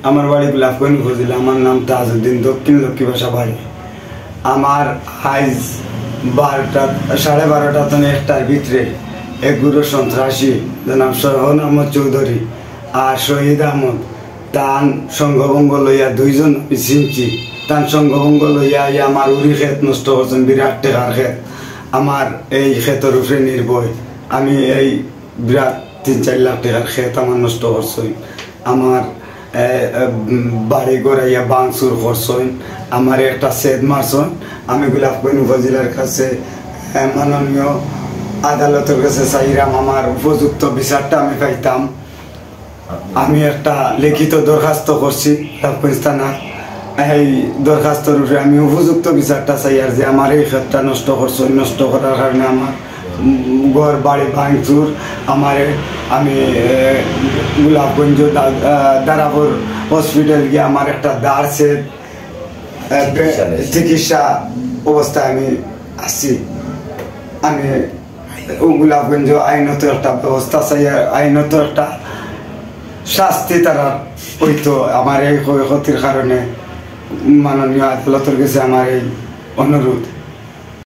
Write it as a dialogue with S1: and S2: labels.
S1: আমার বাড়ি গোলাপগঞ্জ উপজেলা। আমার নাম তাজউদ্দিন, দক্ষিণ লক্ষ্মীবাসা বাড়ি। আমার আজ 12টা 12:30 তনে 1টার ভিতরে এক গুরু সন্ত্রাসী জনাব সরহন আহমদ চৌধুরী আর শহীদ আহমদ তান সংঘভঙ্গ লইয়া 2জন চিনছি। তান সংঘভঙ্গ লইয়া আমার উড়ি ক্ষেত নষ্ট করছেন, বিরাট টেকার ক্ষেত। আমার এই ক্ষেতের উপরে নির্ভয় আমি এই বিরাট 3-4 লাখ টাকার ক্ষেত আমার নষ্ট করছেন। আমার বাড়ি গড়াইয়া বাংচুর করছেন, আমার একটা সেদ মারছেন। আমি গোলাপগঞ্জ উপজেলার কাছে মাননীয় আদালতের কাছে চাইলাম আমার উপযুক্ত বিচারটা আমি পাইতাম। আমি একটা লিখিত দরখাস্ত করছি গোলাপগঞ্জ থানার। এই দরখাস্তর উপরে আমি উপযুক্ত বিচারটা চাই, আর যে আমার এই ক্ষেতটা নষ্ট করছেন, নষ্ট করার কারণে আমার ঘর বাড়ি ভাঙচুর। আমি গোলাপগঞ্জ দারাপুর হসপিটাল গিয়ে আমার একটা দাঁড় সেট চিকিৎসা অবস্থায় আমি আসছি। আমি গোলাপগঞ্জ আইনত একটা ব্যবস্থা চাই, আইনত একটা শাস্তি তারা হইতো আমার এই ক্ষয়ক্ষতির কারণে। মাননীয় আদালতের কাছে আমার এই অনুরোধ।